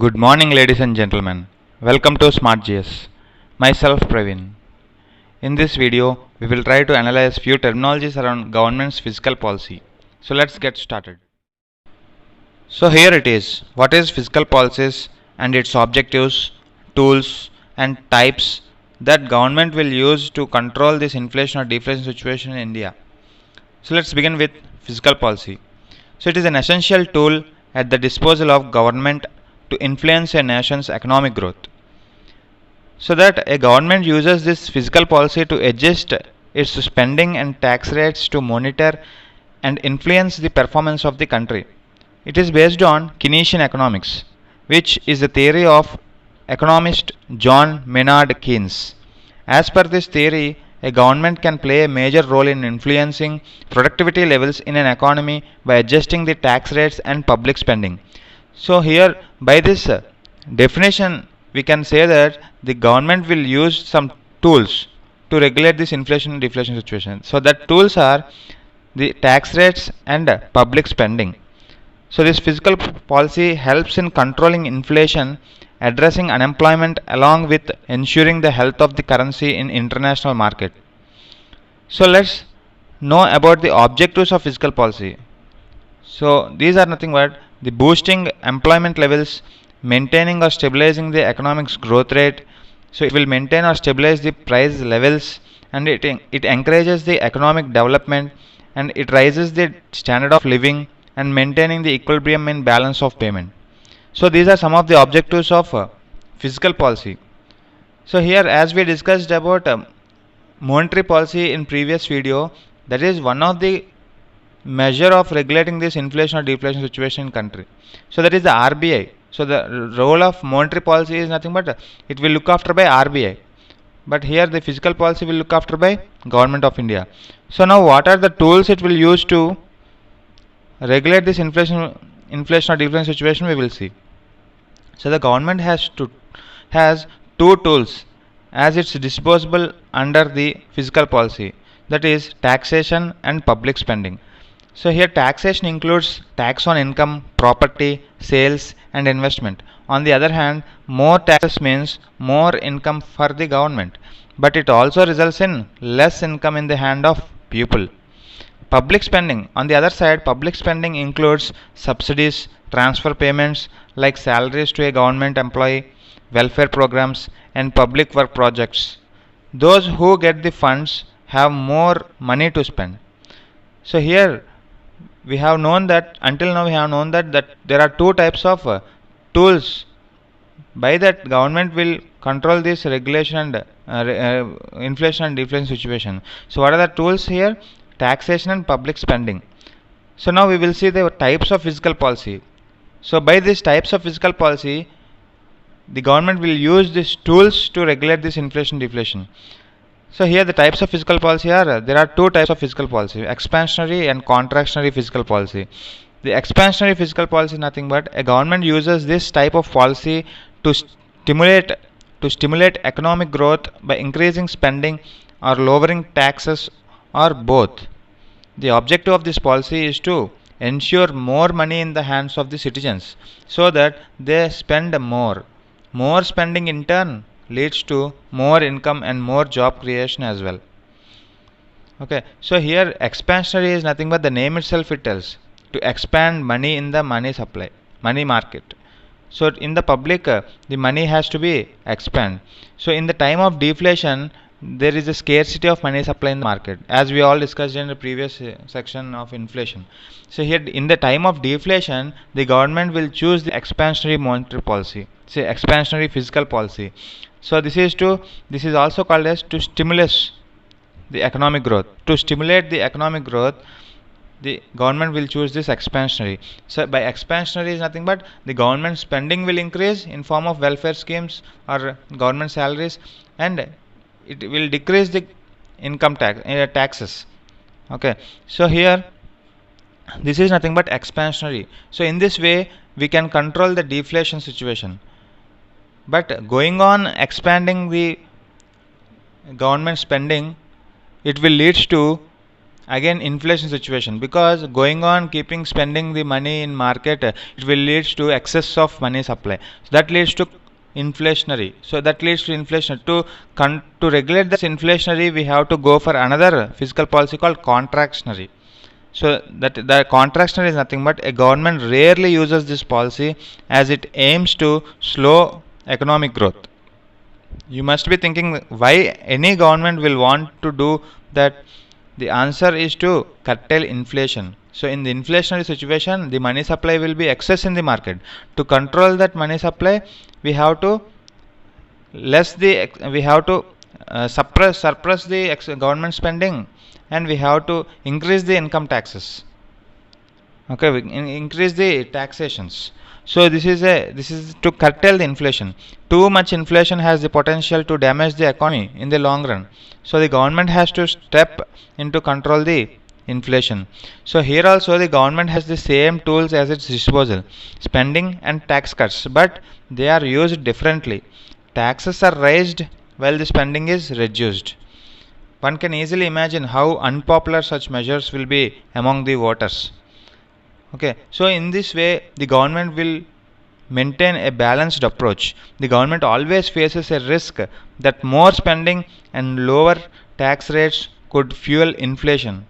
Good morning, ladies and gentlemen. Welcome to SmartGS. Myself, Praveen. In this video, we will try to analyze few terminologies around government's fiscal policy. So let's get started. So here it is. What is fiscal policies and its objectives, tools, and types that government will use to control this inflation or deflation situation in India? So let's begin with fiscal policy. So it is an essential tool at the disposal of government to influence a nation's economic growth. So that a government uses this fiscal policy to adjust its spending and tax rates to monitor and influence the performance of the country. It is based on Keynesian economics, which is the theory of economist John Maynard Keynes. As per this theory, a government can play a major role in influencing productivity levels in an economy by adjusting the tax rates and public spending. So here, by this definition, we can say that the government will use some tools to regulate this inflation and deflation situation. So that tools are the tax rates and public spending. So this fiscal policy helps in controlling inflation, addressing unemployment along with ensuring the health of the currency in international market. So let's know about the objectives of fiscal policy. So these are nothing but the boosting employment levels, maintaining or stabilizing the economic growth rate. So it will maintain or stabilize the price levels, and it encourages the economic development, and it raises the standard of living and maintaining the equilibrium in balance of payment. So these are some of the objectives of fiscal policy. So here, as we discussed about monetary policy in previous video, that is one of the measure of regulating this inflation or deflation situation in country. So that is the RBI. So the role of monetary policy is nothing but it will look after by RBI. But here the fiscal policy will look after by Government of India. So now what are the tools it will use to regulate this inflation or deflation situation, we will see. So the government has two tools as its disposable under the fiscal policy, that is taxation and public spending. So here taxation includes tax on income, property, sales and investment. On the other hand, more taxes means more income for the government, but it also results in less income in the hand of people. Public spending, on the other side, public spending includes subsidies, transfer payments like salaries to a government employee, welfare programs and public work projects. Those who get the funds have more money to spend. So here we have known that until now we have known that there are two types of tools by that government will control this regulation and inflation and deflation situation. So what are the tools here? Taxation and public spending. So now we will see the types of fiscal policy. So by these types of fiscal policy, the government will use these tools to regulate this inflation deflation. So here the types of fiscal policy are, there are two types of fiscal policy, expansionary and contractionary fiscal policy. The expansionary fiscal policy is nothing but a government uses this type of policy to stimulate economic growth by increasing spending or lowering taxes or both. The objective of this policy is to ensure more money in the hands of the citizens so that they spend more. More spending in turn leads to more income and more job creation as well. Okay, so here expansionary is nothing but the name itself it tells to expand money in the money supply, money market. So in the public, the money has to be expand. So in the time of deflation, there is a scarcity of money supply in the market, as we all discussed in the previous section of inflation. So here in the time of deflation, the government will choose the expansionary monetary policy, say expansionary fiscal policy. So this is also called as to stimulate the economic growth. To stimulate the economic growth, the government will choose this expansionary. So by expansionary is nothing but the government spending will increase in form of welfare schemes or government salaries, and it will decrease the income taxes. Okay, so here this is nothing but expansionary. So in this way we can control the deflation situation. But going on expanding the government spending, it will lead to again inflation situation, because going on keeping spending the money in market, it will lead to excess of money supply, so that leads to inflationary. So that leads to inflation. To regulate this inflationary, we have to go for another fiscal policy called contractionary. So that the contractionary is nothing but a government rarely uses this policy as it aims to slow economic growth. You must be thinking why any government will want to do that. The answer is to curtail inflation. So in the inflationary situation, the money supply will be excess in the market. To control that money supply, we have to suppress the government spending, and we have to increase the income taxes. Okay, we increase the taxations. So this is to curtail the inflation. Too much inflation has the potential to damage the economy in the long run. So the government has to step in to control the inflation. So here also the government has the same tools as its disposal, spending and tax cuts, but they are used differently. Taxes are raised while the spending is reduced. One can easily imagine how unpopular such measures will be among the voters. Okay, so in this way the government will maintain a balanced approach. The government always faces a risk that more spending and lower tax rates could fuel inflation.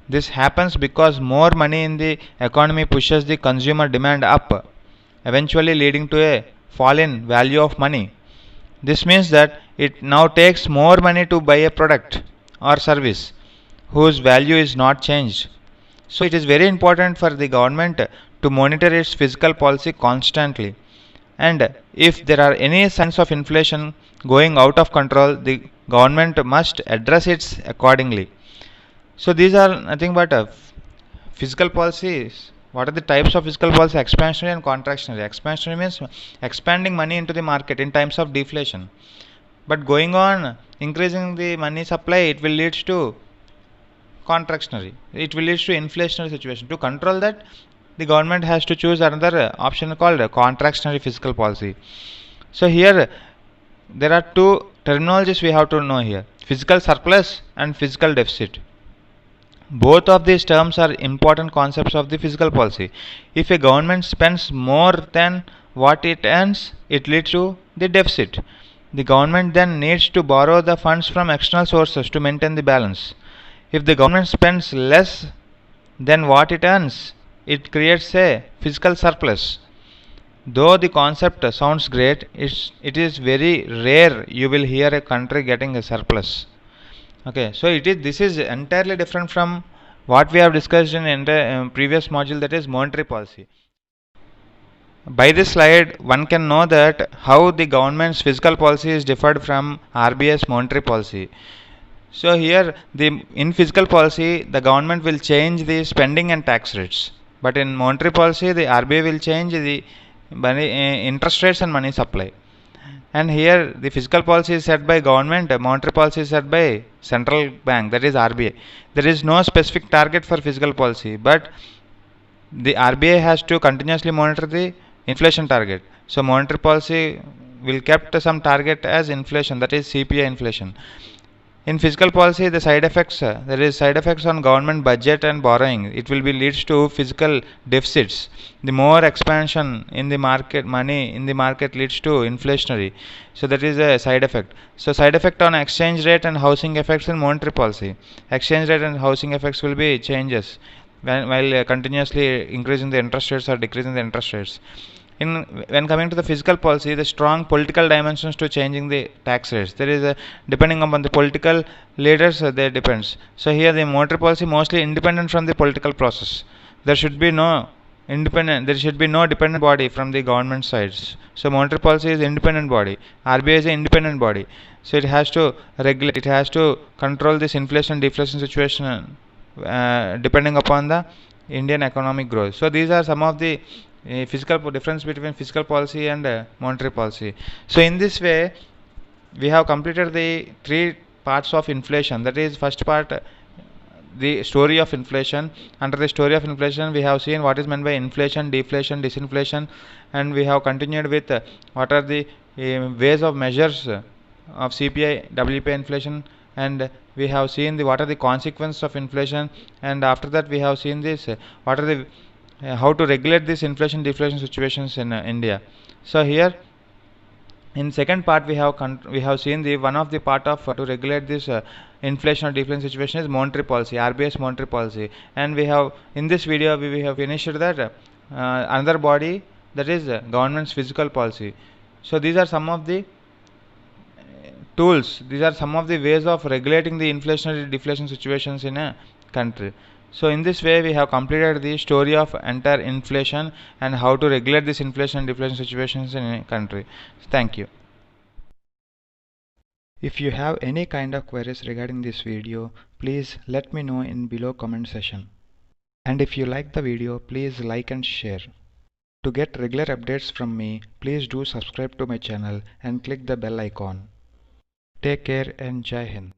This happens because more money in the economy pushes the consumer demand up, eventually leading to a fall in value of money. This means that it now takes more money to buy a product or service whose value is not changed. So it is very important for the government to monitor its fiscal policy constantly. And if there are any signs of inflation going out of control, the government must address it accordingly. So these are nothing but fiscal policies. What are the types of fiscal policy? Expansionary and contractionary. Expansionary means expanding money into the market in times of deflation. But going on increasing the money supply, it will lead to contractionary. It will lead to inflationary situation. To control that, the government has to choose another option called contractionary fiscal policy. So here there are two terminologies we have to know here: fiscal surplus and fiscal deficit. Both of these terms are important concepts of the fiscal policy. If a government spends more than what it earns, it leads to the deficit. The government then needs to borrow the funds from external sources to maintain the balance. If the government spends less than what it earns, it creates a fiscal surplus. Though the concept sounds great, it is very rare you will hear a country getting a surplus. Okay, so this is entirely different from what we have discussed in previous module, that is monetary policy. By this slide, one can know that how the government's fiscal policy is differed from RBI's monetary policy. So here in fiscal policy, the government will change the spending and tax rates, but in monetary policy the RBI will change the interest rates and money supply. And here the fiscal policy is set by government, monetary policy is set by central bank, that is RBI. There is no specific target for fiscal policy, but the RBI has to continuously monitor the inflation target. So monetary policy will kept some target as inflation, that is CPI inflation. In fiscal policy, the side effects, there is side effects on government budget and borrowing. It will be leads to fiscal deficits. The more expansion in the market, money in the market leads to inflationary. So that is a side effect. So side effect on exchange rate and housing effects in monetary policy. Exchange rate and housing effects will be changes while continuously increasing the interest rates or decreasing the interest rates. When coming to the fiscal policy, the strong political dimensions to changing the tax rates. There is depending upon the political leaders, there depends. So here the monetary policy mostly independent from the political process. There should be no dependent body from the government sides. So monetary policy is independent body. RBI is an independent body. So it has to regulate, it has to control this inflation deflation situation depending upon the Indian economic growth. So these are some of the fiscal difference between fiscal policy and monetary policy. So in this way, we have completed the three parts of inflation. That is, first part, the story of inflation. Under the story of inflation, we have seen what is meant by inflation, deflation, disinflation, and we have continued with what are the ways of measures of CPI, WPI inflation, and we have seen what are the consequences of inflation, and after that we have seen this what are the how to regulate this inflation deflation situations in India. So here in second part we have seen the one of the part of to regulate this inflation or deflation situation is monetary policy, RBI's monetary policy, and we have in this video we have finished that another body, that is government's fiscal policy. So these are some of the tools, these are some of the ways of regulating the inflationary deflation situations in a country. So in this way we have completed the story of entire inflation and how to regulate this inflation and deflation situations in a country. Thank you. If you have any kind of queries regarding this video, please let me know in below comment section. And if you like the video, please like and share. To get regular updates from me, please do subscribe to my channel and click the bell icon. Take care and Jai Hind.